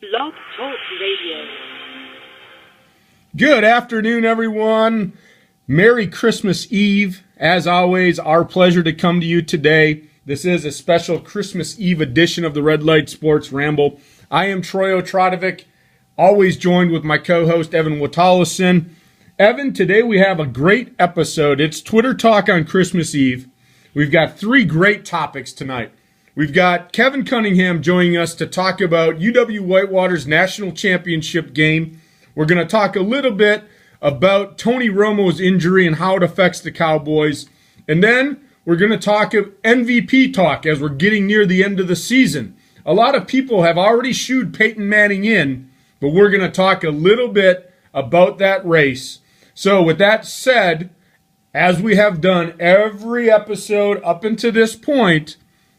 Blog Talk Radio. Good afternoon, everyone. Merry Christmas Eve. As always, our pleasure to come to you today. This is a special Christmas Eve edition of the Light Sports Ramble. I am Troy Otradovic, always joined with my co-host Evan Watallison. Evan, today we have a great episode. It's Twitter Talk on Christmas Eve. We've got three great topics tonight. We've got Kevin Cunningham joining us to talk about UW-Whitewater's national championship game. We're going to talk a little bit about Tony Romo's injury and how it affects the Cowboys. And then we're going to talk MVP talk as we're getting near the end of the season. A lot of people have already shooed Peyton Manning in, but we're going to talk a little bit about that race. So with that said, as we have done every episode up until this point,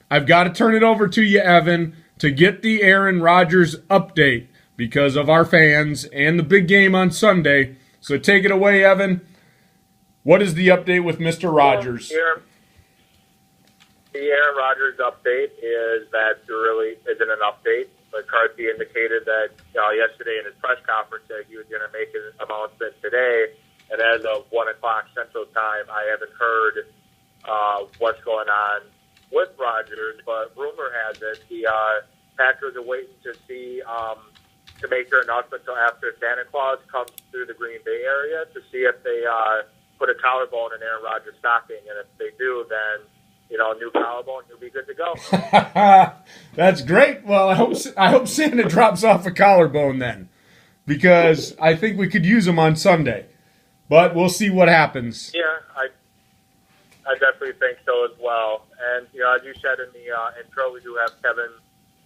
I've got to turn it over to you, Evan, to get the Aaron Rodgers update because of our fans and the big game on Sunday. So take it away, Evan. What is the update with Mr. Rodgers? Well, the Aaron Rodgers update is that there really isn't an update. McCarthy indicated that yesterday in his press conference that he was going to make an announcement today. And as of 1 o'clock Central Time, I haven't heard what's going on with Rodgers, but rumor has it the Packers are waiting to see to make their announcement until after Santa Claus comes through the Green Bay area to see if they put a collarbone in Aaron Rodgers' stocking, and if they do, then new collarbone, he'll be good to go. That's great. Well, I hope Santa drops off a collarbone then, because I think we could use him on Sunday, but we'll see what happens. Yeah, I definitely think so as well. And, as you said in the intro, we do have Kevin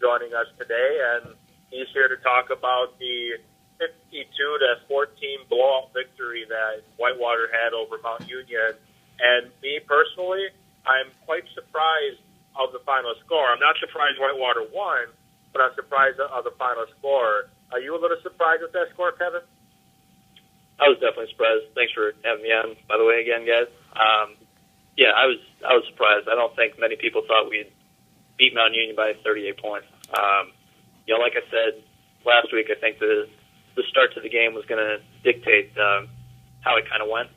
joining us today, and he's here to talk about the 52-14 blowout victory that Whitewater had over Mount Union. And me personally, I'm quite surprised of the final score. I'm not surprised Whitewater won, but I'm surprised of the final score. Are you a little surprised with that score, Kevin? I was definitely surprised. Thanks for having me on, by the way, again, guys. Yeah, I was surprised. I don't think many people thought we'd beat Mount Union by 38 points. Like I said last week, I think the start to the game was going to dictate how it kind of went.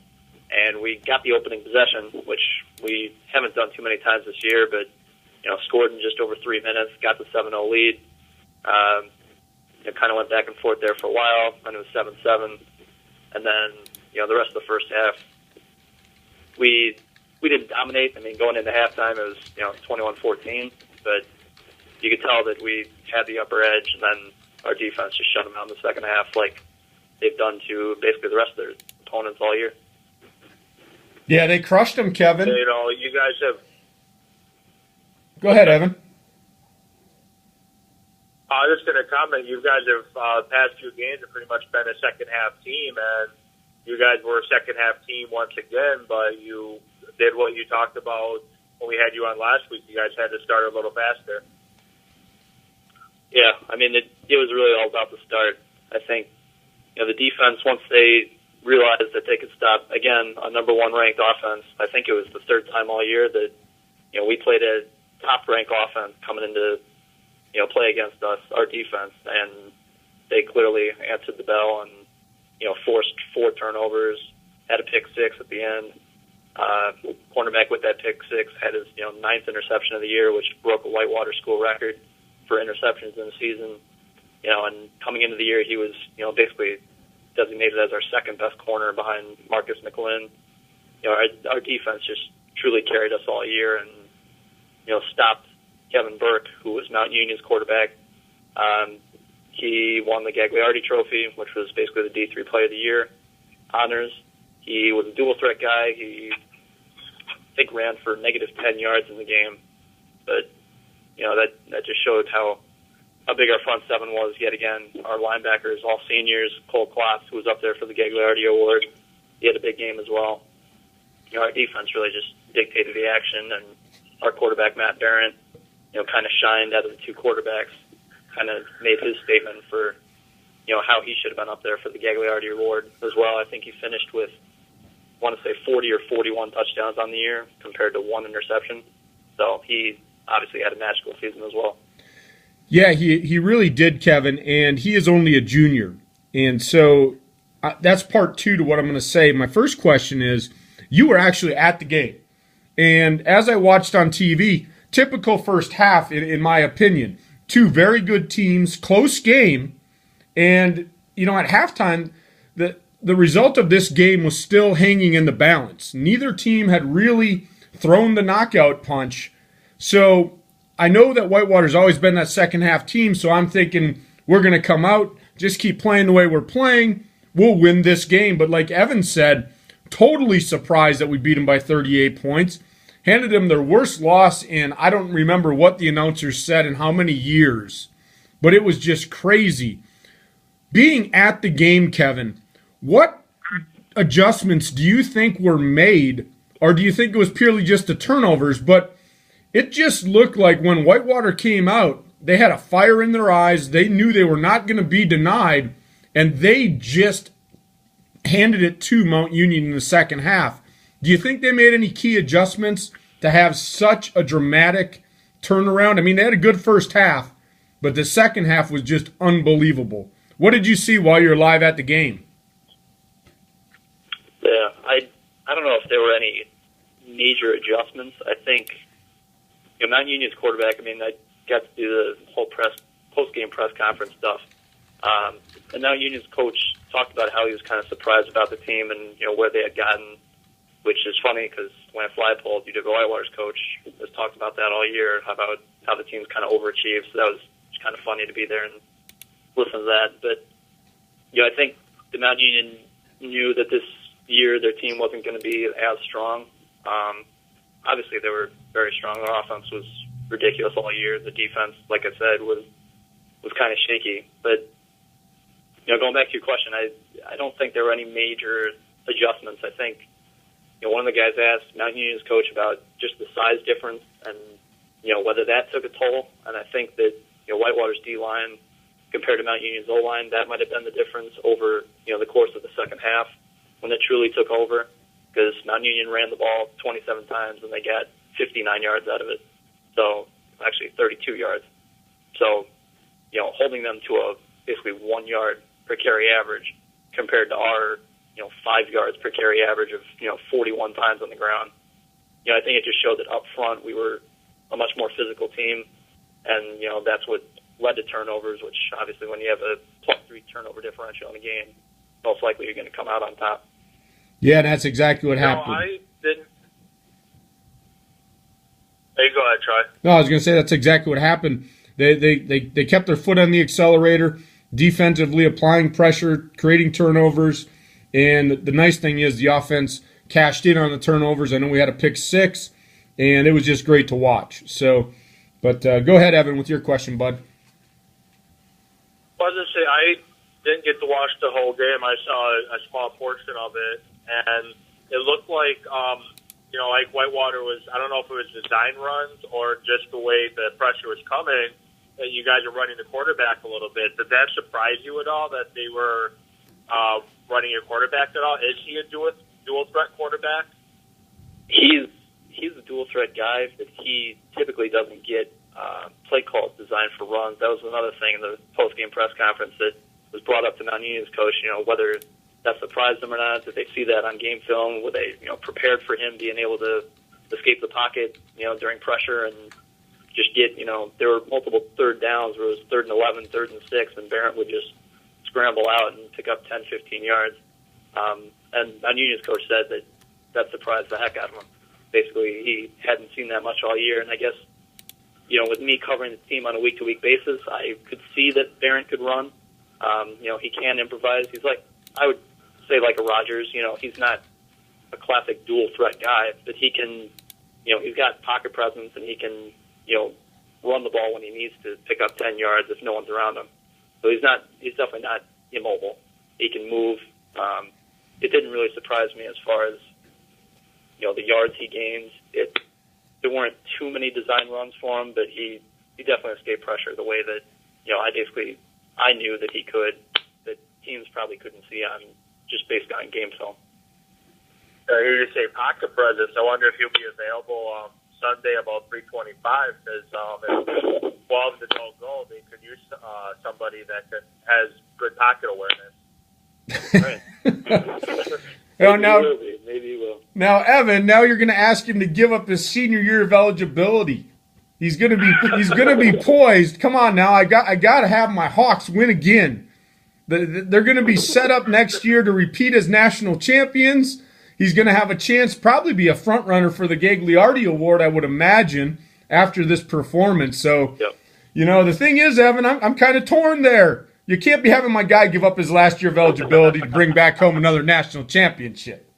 And we got the opening possession, which we haven't done too many times this year, but scored in just over 3 minutes, got the 7-0 lead. It kind of went back and forth there for a while, and it was 7-7. And then, the rest of the first half, we didn't dominate. I mean, going into halftime, it was 21-14, but you could tell that we had the upper edge, and then our defense just shut them out in the second half, like they've done to basically the rest of their opponents all year. Yeah, they crushed them, Kevin. You guys have. Go ahead, Evan. I was just going to comment. You guys have past few games have pretty much been a second half team, and you guys were a second half team once again. But you did what you talked about when we had you on last week. You guys had to start a little faster. Yeah, I mean it was really all about the start. I think the defense, once they realized that they could stop again a number one ranked offense. I think it was the third time all year that we played a top ranked offense coming into play against us, our defense, and they clearly answered the bell and, forced 4 turnovers, had a pick 6 at the end. Cornerback with that pick 6 had his, 9th interception of the year, which broke a Whitewater school record for interceptions in the season. And coming into the year, he was, basically designated as our second best corner behind Marcus McLean. Our defense just truly carried us all year and, stopped Kevin Burke, who was Mount Union's quarterback. He won the Gagliardi Trophy, which was basically the D3 Player of the Year honors. He was a dual threat guy. He, I think, ran for negative 10 yards in the game. But, that just showed how big our front seven was yet again. Our linebackers, all seniors, Cole Klotz, who was up there for the Gagliardi Award, he had a big game as well. Our defense really just dictated the action, and our quarterback, Matt Barrett, kind of shined out of the two quarterbacks, kind of made his statement for, how he should have been up there for the Gagliardi Award as well. I think he finished with, I want to say 40 or 41 touchdowns on the year compared to 1 interception. So he obviously had a magical season as well. Yeah, he really did, Kevin, and he is only a junior. And so that's part two to what I'm going to say. My first question is, you were actually at the game. And as I watched on TV, typical first half, in my opinion. Two very good teams, close game. And, at halftime, the result of this game was still hanging in the balance. Neither team had really thrown the knockout punch. So I know that Whitewater's always been that second half team, so I'm thinking we're going to come out, just keep playing the way we're playing, we'll win this game. But like Evan said, totally surprised that we beat them by 38 points. Handed them their worst loss in, I don't remember what the announcers said in how many years, but it was just crazy. Being at the game, Kevin, what adjustments do you think were made, or do you think it was purely just the turnovers? But it just looked like when Whitewater came out, they had a fire in their eyes. They knew they were not going to be denied, and they just handed it to Mount Union in the second half. Do you think they made any key adjustments to have such a dramatic turnaround? I mean, they had a good first half, but the second half was just unbelievable. What did you see while you were live at the game? Yeah, I don't know if there were any major adjustments. I think Mount Union's quarterback, I got to do the whole post-game press conference stuff. And Mount Union's coach talked about how he was kind of surprised about the team and, where they had gotten, which is funny because Lance Leipold, Whitewater's coach, has talked about that all year, about how the team's kind of overachieved. So that was kind of funny to be there and listen to that. But, I think the Mount Union knew that this year their team wasn't going to be as strong. Obviously, they were very strong. Their offense was ridiculous all year. The defense, like I said, was kind of shaky. But, going back to your question, I don't think there were any major adjustments. I think, one of the guys asked Mount Union's coach about just the size difference and, whether that took a toll. And I think that, Whitewater's D-line compared to Mount Union's O-line, that might have been the difference over, the course of the second half when it truly took over. Because Mount Union ran the ball 27 times and they got 59 yards out of it. So, actually 32 yards. So, holding them to a basically 1 yard per carry average compared to our, 5 yards per carry average of, 41 times on the ground. I think it just showed that up front we were a much more physical team. And, that's what led to turnovers, which obviously when you have a +3 turnover differential in a game, most likely you're going to come out on top. Yeah, that's exactly what happened. I didn't. Hey, go ahead, Troy. No, I was going to say that's exactly what happened. They kept their foot on the accelerator, defensively applying pressure, creating turnovers, and the nice thing is the offense cashed in on the turnovers. I know we had a pick six, and it was just great to watch. So, but go ahead, Evan, with your question, bud. I was going to say, I didn't get to watch the whole game. I saw a small portion of it, and it looked like, like Whitewater was, I don't know if it was design runs or just the way the pressure was coming, that you guys are running the quarterback a little bit. Did that surprise you at all, that they were running your quarterback at all? Is he a dual threat quarterback? He's a dual threat guy, but he typically doesn't get play calls designed for runs. That was another thing in the post-game press conference that was brought up to Mount Union's coach, whether that surprised them or not. Did they see that on game film? Were they, prepared for him being able to escape the pocket, during pressure and just get, there were multiple third downs where it was 3rd and 11, 3rd and 6, and Barrett would just scramble out and pick up 10, 15 yards. And Mount Union's coach said that surprised the heck out of him. Basically, he hadn't seen that much all year, and I guess, with me covering the team on a week-to-week basis, I could see that Barrett could run. He can improvise. He's like, I would say like a Rogers, he's not a classic dual threat guy, but he can, he's got pocket presence and he can, run the ball when he needs to pick up 10 yards if no one's around him. So he's definitely not immobile. He can move. It didn't really surprise me as far as, the yards he gains. There weren't too many design runs for him, but he definitely escaped pressure the way that, I knew that he could, that teams probably couldn't see on just based on game film. I hear you say pocket presence. I wonder if he'll be available Sunday about 3:25 because if 12 to don't go, they could use somebody that has good pocket awareness. Right. Maybe he will. Now, Evan, now you're going to ask him to give up his senior year of eligibility. He's going to be poised. Come on now, I got to have my Hawks win again. They're going to be set up next year to repeat as national champions. He's going to have a chance, probably be a front runner for the Gagliardi Award, I would imagine, after this performance. So, Yep. The thing is, Evan, I'm kind of torn there. You can't be having my guy give up his last year of eligibility to bring back home another national championship.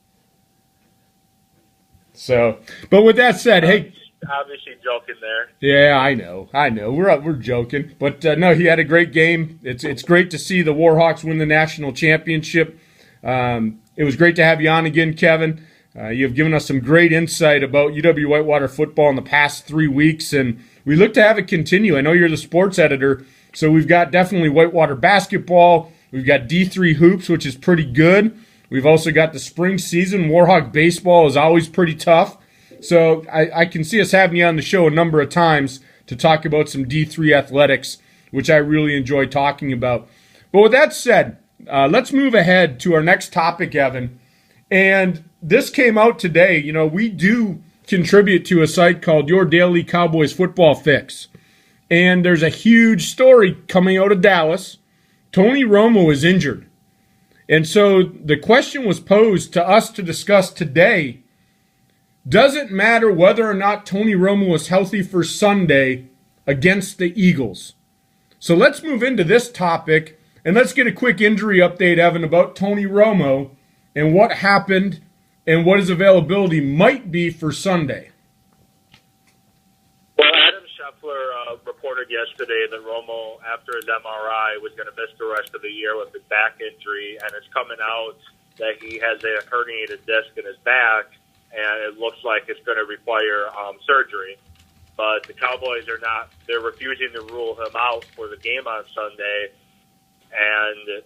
So, but with that said, hey. Obviously joking there. Yeah, I know. We're joking, but no, he had a great game. It's great to see the Warhawks win the national championship. It was great to have you on again, Kevin. You have given us some great insight about UW Whitewater football in the past 3 weeks, and we look to have it continue. I know you're the sports editor, so we've got definitely Whitewater basketball. We've got D3 hoops, which is pretty good. We've also got the spring season. Warhawk baseball is always pretty tough. So I can see us having you on the show a number of times to talk about some D3 athletics, which I really enjoy talking about. But with that said, let's move ahead to our next topic, Evan. And this came out today. We do contribute to a site called Your Daily Cowboys Football Fix. And there's a huge story coming out of Dallas. Tony Romo is injured. And so the question was posed to us to discuss today. Does it matter whether or not Tony Romo was healthy for Sunday against the Eagles? So let's move into this topic, and let's get a quick injury update, Evan, about Tony Romo and what happened and what his availability might be for Sunday. Well, Adam Scheffler reported yesterday that Romo, after his MRI, was going to miss the rest of the year with his back injury, and it's coming out that he has a herniated disc in his back, and it looks like it's going to require surgery. But the Cowboys they're refusing to rule him out for the game on Sunday. And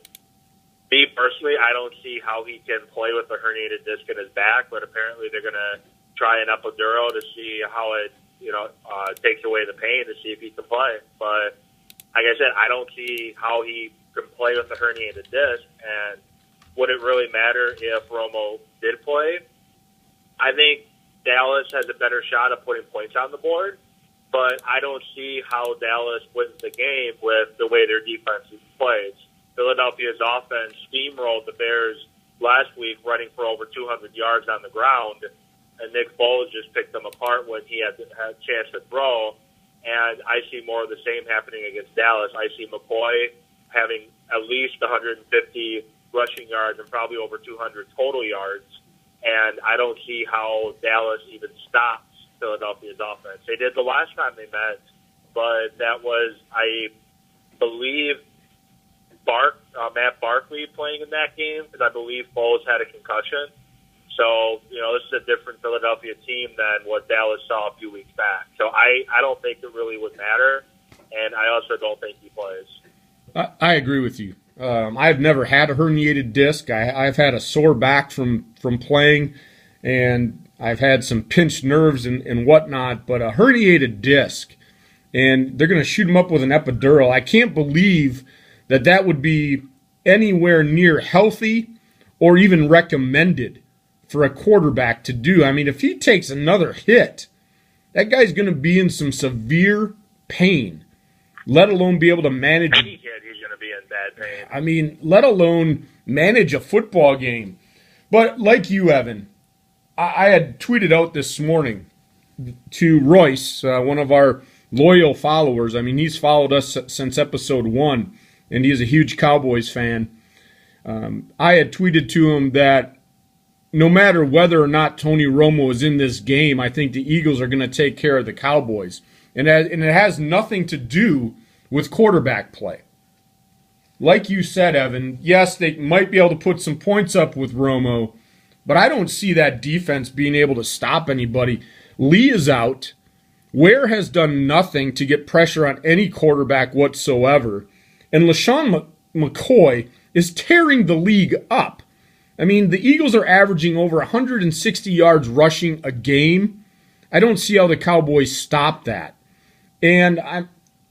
me personally, I don't see how he can play with a herniated disc in his back, but apparently they're going to try an epidural to see how it, takes away the pain to see if he can play. But like I said, I don't see how he can play with a herniated disc. And would it really matter if Romo did play? I think Dallas has a better shot of putting points on the board, but I don't see how Dallas wins the game with the way their defense plays. Philadelphia's offense steamrolled the Bears last week, running for over 200 yards on the ground, and Nick Foles just picked them apart when he had a chance to throw. And I see more of the same happening against Dallas. I see McCoy having at least 150 rushing yards and probably over 200 total yards. And I don't see how Dallas even stops Philadelphia's offense. They did the last time they met, but that was, I believe, Matt Barkley playing in that game, because I believe Foles had a concussion. So, this is a different Philadelphia team than what Dallas saw a few weeks back. So I don't think it really would matter, and I also don't think he plays. I agree with you. I've never had a herniated disc. I've had a sore back from playing, and I've had some pinched nerves and whatnot, but a herniated disc, and they're going to shoot him up with an epidural. I can't believe that would be anywhere near healthy or even recommended for a quarterback to do. I mean, if he takes another hit, that guy's going to be in some severe pain, let alone be able to manage. Any kid, he's going to be in bad pain. I mean, let alone manage a football game. But like you, Evan, I had tweeted out this morning to Royce, one of our loyal followers. I mean, he's followed us since episode 1, and he is a huge Cowboys fan. I had tweeted to him that no matter whether or not Tony Romo is in this game, I think the Eagles are going to take care of the Cowboys. And it has nothing to do with quarterback play. Like you said, Evan, yes, they might be able to put some points up with Romo, but I don't see that defense being able to stop anybody. Lee is out. Ware has done nothing to get pressure on any quarterback whatsoever. And LaShawn McCoy is tearing the league up. I mean, the Eagles are averaging over 160 yards rushing a game. I don't see how the Cowboys stop that. And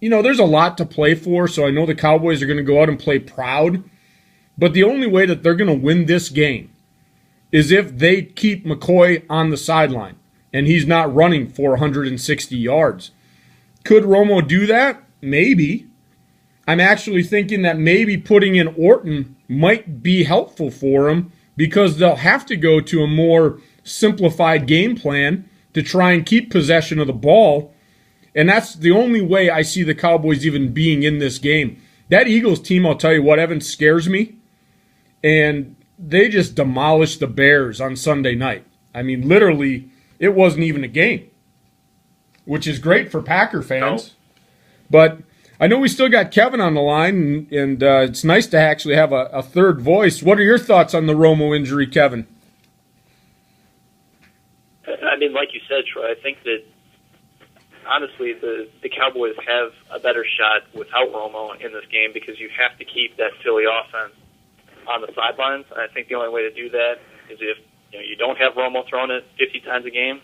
there's a lot to play for, so I know the Cowboys are going to go out and play proud. But the only way that they're going to win this game is if they keep McCoy on the sideline and he's not running for 160 yards. Could Romo do that? Maybe. I'm actually thinking that maybe putting in Orton might be helpful for him because they'll have to go to a more simplified game plan to try and keep possession of the ball. And that's the only way I see the Cowboys even being in this game. That Eagles team, I'll tell you what, Evan, scares me. And they just demolished the Bears on Sunday night. I mean, literally, it wasn't even a game, which is great for Packer fans. No. But I know we still got Kevin on the line, and it's nice to actually have a third voice. What are your thoughts on the Romo injury, Kevin? I mean, like you said, Troy, I think that, honestly, the Cowboys have a better shot without Romo in this game because you have to keep that Philly offense on the sidelines. And I think the only way to do that is if you don't have Romo throwing it 50 times a game.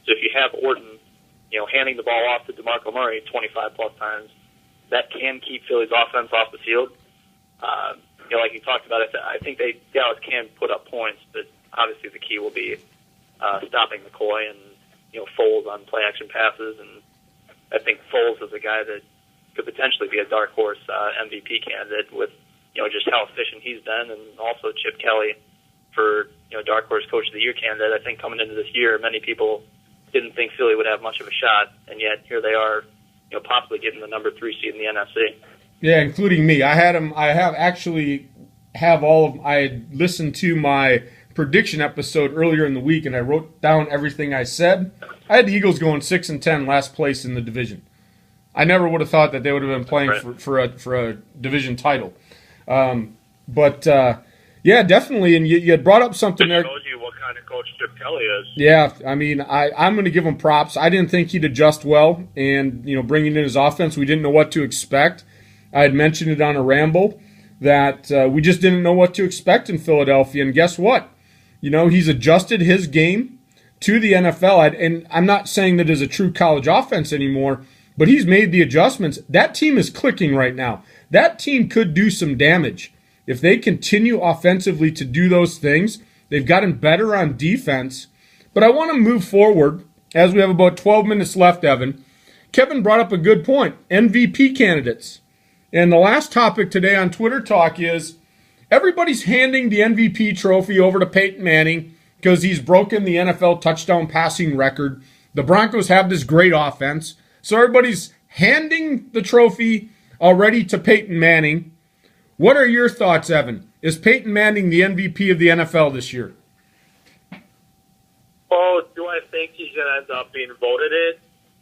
So if you have Orton, handing the ball off to DeMarco Murray 25-plus times, that can keep Philly's offense off the field. Like you talked about, I think Dallas can put up points, but obviously the key will be stopping McCoy and Foles on play-action passes. And I think Foles is a guy that could potentially be a dark horse MVP candidate with just how efficient he's been, and also Chip Kelly for dark horse coach of the year candidate. I think coming into this year, many people didn't think Philly would have much of a shot, and yet here they are, possibly getting the number 3 seed in the NFC. Yeah, including me. I had him. I had listened to my prediction episode earlier in the week, and I wrote down everything I said. I had the Eagles going 6-10, last place in the division. I never would have thought that they would have been playing for a division title. Yeah, definitely. And you had brought up something there. It shows you what kind of coach Chip Kelly is. Yeah, I mean, I'm going to give him props. I didn't think he'd adjust well, and bringing in his offense, we didn't know what to expect. I had mentioned it on a ramble that we just didn't know what to expect in Philadelphia, and guess what? He's adjusted his game to the NFL, and I'm not saying that it's a true college offense anymore, but he's made the adjustments. That team is clicking right now. That team could do some damage. If they continue offensively to do those things, they've gotten better on defense. But I want to move forward as we have about 12 minutes left, Evan. Kevin brought up a good point, MVP candidates. And the last topic today on Twitter Talk is everybody's handing the MVP trophy over to Peyton Manning because he's broken the NFL touchdown passing record. The Broncos have this great offense. So everybody's handing the trophy already to Peyton Manning. What are your thoughts, Evan? Is Peyton Manning the MVP of the NFL this year? Well, do I think he's going to end up being voted in?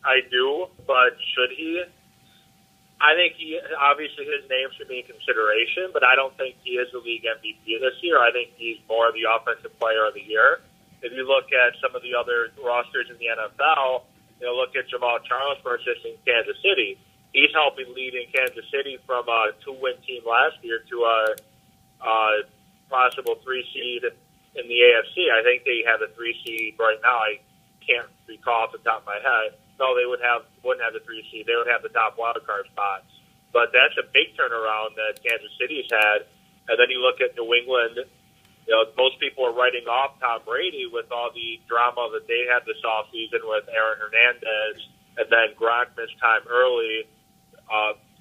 I do, but should he? I think obviously his name should be in consideration, but I don't think he is the league MVP this year. I think he's more the offensive player of the year. If you look at some of the other rosters in the NFL, look at Jamal Charles, for instance, in Kansas City. He's helping lead in Kansas City from a 2-win team last year to a possible 3 seed in the AFC. I think they have a 3 seed right now. I can't recall off the top of my head. No, they wouldn't have the 3 seed. They would have the top wild card spots. But that's a big turnaround that Kansas City's had. And then you look at New England. Most people are writing off Tom Brady with all the drama that they had this offseason with Aaron Hernandez, and then Gronk missed time early.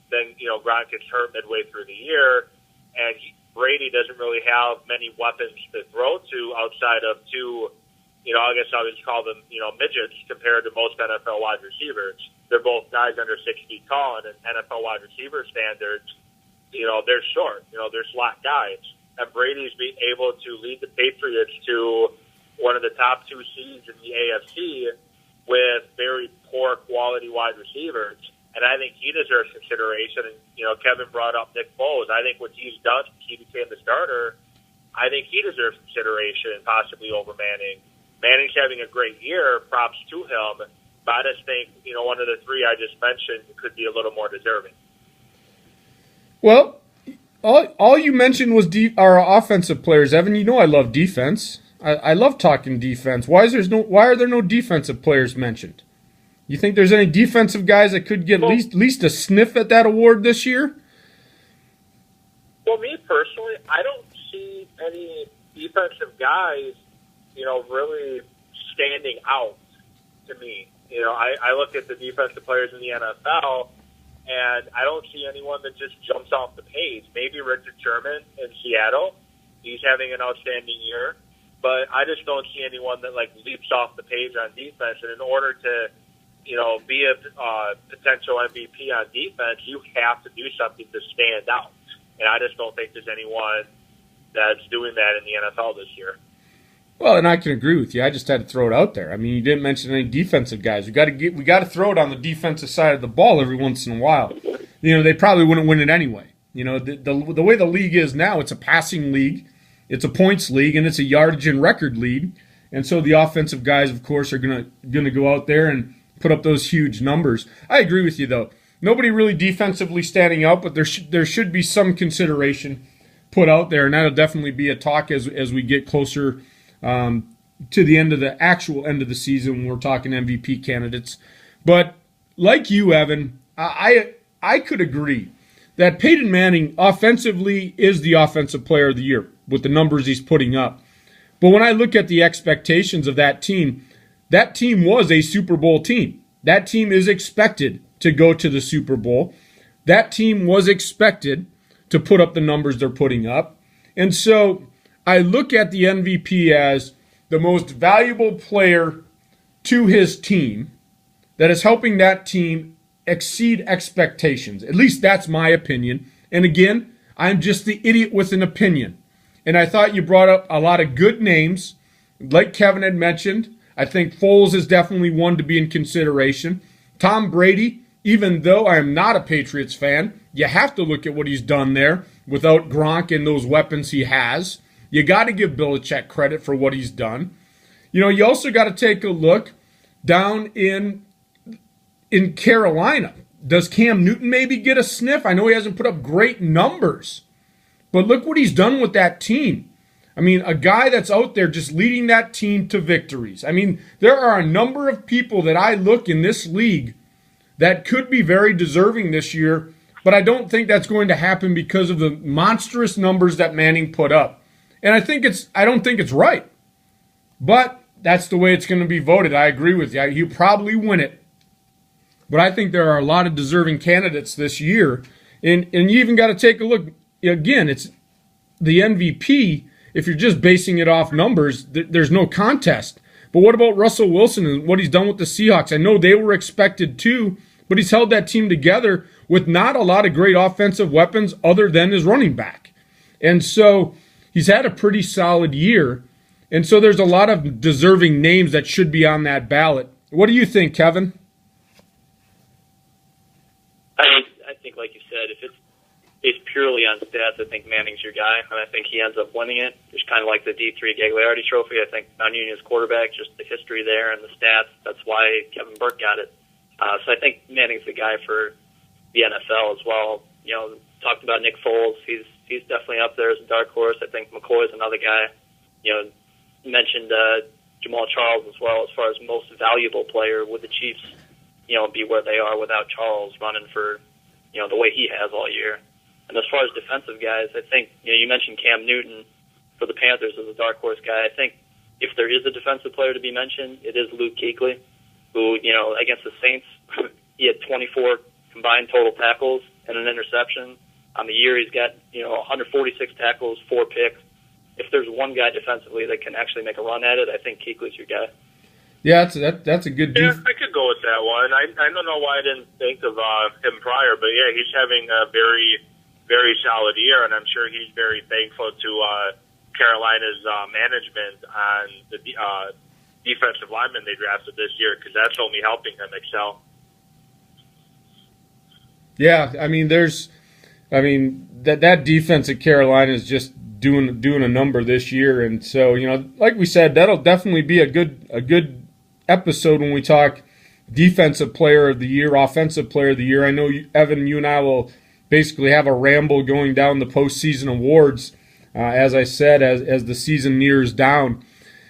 Then Gronk gets hurt midway through the year, and Brady doesn't really have many weapons to throw to outside of 2. I guess I would call them midgets compared to most NFL wide receivers. They're both guys under 6 feet tall, and in NFL wide receiver standards, they're short. They're slack guys. And Brady's being able to lead the Patriots to one of the top 2 seeds in the AFC with very poor quality wide receivers. And I think he deserves consideration. And, Kevin brought up Nick Foles. I think what he's done since he became the starter, I think he deserves consideration, possibly over Manning. Manning's having a great year, props to him. But I just think, one of the 3 I just mentioned could be a little more deserving. Well, all you mentioned was our offensive players, Evan. I love defense. I love talking defense. Why are there no defensive players mentioned? You think there's any defensive guys that could get at least a sniff at that award this year? Well, me personally, I don't see any defensive guys, really standing out to me. I look at the defensive players in the NFL, and I don't see anyone that just jumps off the page. Maybe Richard Sherman in Seattle. He's having an outstanding year. But I just don't see anyone that, leaps off the page on defense. And in order to, be a potential MVP on defense, you have to do something to stand out. And I just don't think there's anyone that's doing that in the NFL this year. Well, and I can agree with you. I just had to throw it out there. I mean, you didn't mention any defensive guys. We got to throw it on the defensive side of the ball every once in a while. They probably wouldn't win it anyway. The way the league is now, it's a passing league, it's a points league, and it's a yardage and record league. And so the offensive guys, of course, are gonna go out there and put up those huge numbers. I agree with you, though. Nobody really defensively standing out, but there should be some consideration put out there, and that'll definitely be a talk as we get closer to the actual end of the season when we're talking MVP candidates. But like you, Evan, I could agree that Peyton Manning offensively is the offensive player of the year with the numbers he's putting up. But when I look at the expectations of that team was a Super Bowl team. That team is expected to go to the Super Bowl. That team was expected to put up the numbers they're putting up. And so I look at the MVP as the most valuable player to his team that is helping that team exceed expectations. At least that's my opinion. And again, I'm just the idiot with an opinion. And I thought you brought up a lot of good names. Like Kevin had mentioned, I think Foles is definitely one to be in consideration. Tom Brady, even though I am not a Patriots fan, you have to look at what he's done there without Gronk and those weapons he has. You got to give Belichick credit for what he's done. You also got to take a look down in Carolina. Does Cam Newton maybe get a sniff? I know he hasn't put up great numbers, but look what he's done with that team. I mean, a guy that's out there just leading that team to victories. I mean, there are a number of people that I look in this league that could be very deserving this year, but I don't think that's going to happen because of the monstrous numbers that Manning put up. And I don't think it's right. But that's the way it's going to be voted. I agree with you. He'll probably win it. But I think there are a lot of deserving candidates this year. And you even got to take a look. Again, it's the MVP. If you're just basing it off numbers, there's no contest. But what about Russell Wilson and what he's done with the Seahawks? I know they were expected to, but he's held that team together with not a lot of great offensive weapons other than his running back. And so he's had a pretty solid year. And so there's a lot of deserving names that should be on that ballot. What do you think, Kevin? I think, like you said, if it's based purely on stats, I think Manning's your guy, and I think he ends up winning it. It's kind of like the D3 Gagliardi Trophy. I think Mount Union's quarterback, just the history there and the stats, that's why Kevin Burke got it. So I think Manning's the guy for the NFL as well. Talked about Nick Foles. He's definitely up there as a dark horse. I think McCoy's another guy. Mentioned Jamal Charles as well as far as most valuable player. Would the Chiefs, be where they are without Charles running for, the way he has all year? And as far as defensive guys, I think, you mentioned Cam Newton for the Panthers as a dark horse guy. I think if there is a defensive player to be mentioned, it is Luke Kuechly, who, against the Saints, he had 24 combined total tackles and an interception. On the year, he's got, 146 tackles, 4 picks. If there's one guy defensively that can actually make a run at it, I think Kuechly's your guy. Yeah, that's a good Yeah, I could go with that one. I don't know why I didn't think of him prior, but yeah, he's having a very, very solid year, and I'm sure he's very thankful to Carolina's management on the defensive lineman they drafted this year, because that's only helping him excel. Yeah, that defense at Carolina is just doing a number this year, and so like we said, that'll definitely be a good episode when we talk defensive player of the year, offensive player of the year. I know Evan, you and I will basically have a ramble going down the postseason awards, as I said, as the season nears down.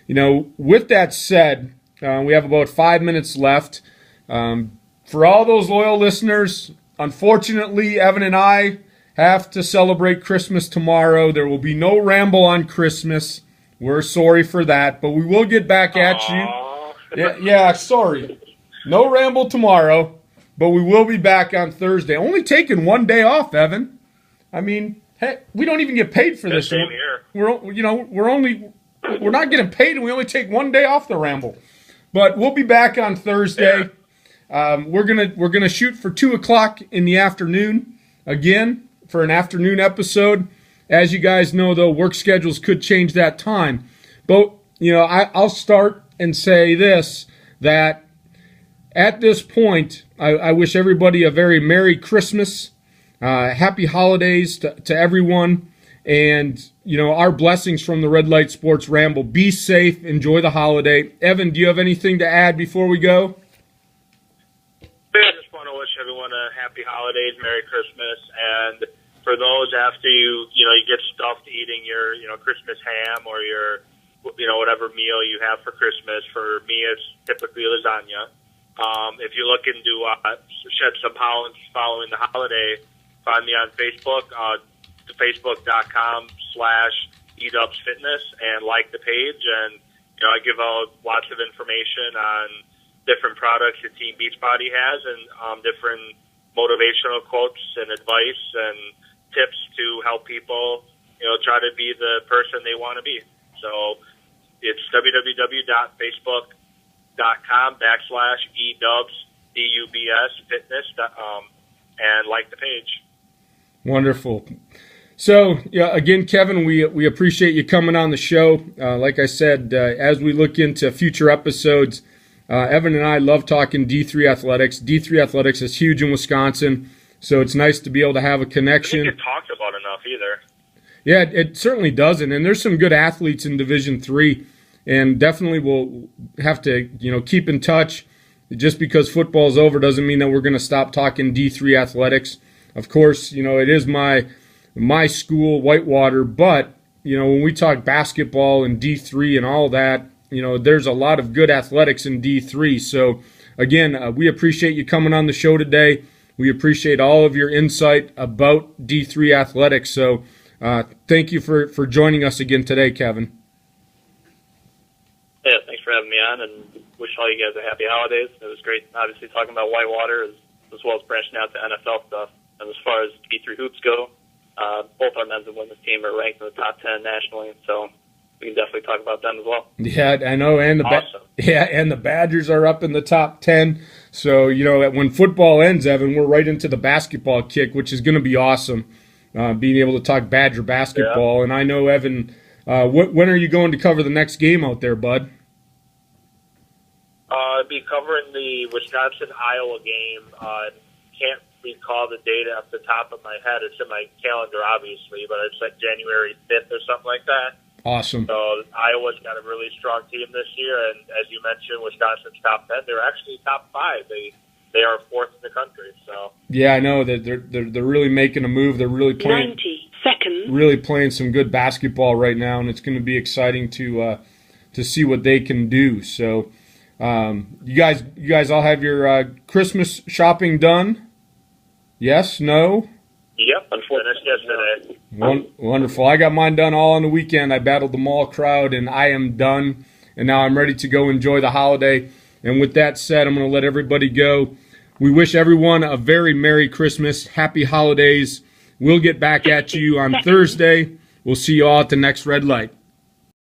with that said, we have about 5 minutes left. For all those loyal listeners, unfortunately, Evan and I have to celebrate Christmas tomorrow. There will be no ramble on Christmas. We're sorry for that, but we will get back at you. Yeah, sorry. No ramble tomorrow, but we will be back on Thursday. Only taking one day off, Evan. I mean, hey, we don't even get paid for this. Same here. We're not getting paid, and we only take one day off the ramble. But we'll be back on Thursday. Yeah. We're gonna shoot for 2:00 in the afternoon again for an afternoon episode. As you guys know, though, work schedules could change that time. But I'll start and say this, that at this point, I wish everybody a very Merry Christmas, Happy Holidays to everyone, and our blessings from the Red Light Sports Ramble. Be safe, enjoy the holiday. Evan, do you have anything to add before we go? I just want to wish everyone a happy holidays, Merry Christmas, and for those after you get stuffed eating your Christmas ham or your whatever meal you have for Christmas. For me, it's typically lasagna. If you're looking to shed some pollen following the holiday, find me on Facebook, facebook.com/edubsfitness, and like the page. And I give out lots of information on different products that Team Beachbody has, and different motivational quotes and advice and tips to help people, try to be the person they want to be. So it's www.facebook.com/edubs and like the page. Wonderful. So, again, Kevin, we appreciate you coming on the show. Like I said, as we look into future episodes, Evan and I love talking D3 athletics. D3 athletics is huge in Wisconsin, so it's nice to be able to have a connection. I don't think it talked about enough either. Yeah, it certainly doesn't, and there's some good athletes in Division III, and definitely we'll have to keep in touch. Just because football's over doesn't mean that we're going to stop talking D3 athletics. Of course, it is my school, Whitewater, but when we talk basketball and D3 and all that, there's a lot of good athletics in D3. So again, we appreciate you coming on the show today. We appreciate all of your insight about D3 athletics. So thank you for joining us again today, Kevin. Yeah, thanks for having me on, and wish all you guys a happy holidays. It was great, obviously, talking about Whitewater as well as branching out to NFL stuff. And as far as D3 hoops go, both our men's and women's team are ranked in the top 10 nationally, so we can definitely talk about them as well. Yeah, I know, and the Badgers are up in the top 10. So when football ends, Evan, we're right into the basketball kick, which is going to be awesome. Being able to talk Badger basketball, yeah. And I know, Evan, when are you going to cover the next game out there, bud? I'd be covering the Wisconsin-Iowa game. Can't recall the date off the top of my head. It's in my calendar, obviously, but it's like January 5th or something like that. Awesome. So Iowa's got a really strong team this year, and as you mentioned, Wisconsin's top 10. They're actually top 5. They are 4th in the country. So yeah, I know that they're really making a move. They're really playing 90 seconds. Really playing some good basketball right now, and it's going to be exciting to see what they can do. So you guys all have your Christmas shopping done? Yes? No? Yep, unfortunately yesterday. Wonderful. I got mine done all on the weekend. I battled the mall crowd, and I am done. And now I'm ready to go enjoy the holiday. And with that said, I'm going to let everybody go. We wish everyone a very Merry Christmas, Happy Holidays. We'll get back at you on Thursday. We'll see you all at the next red light.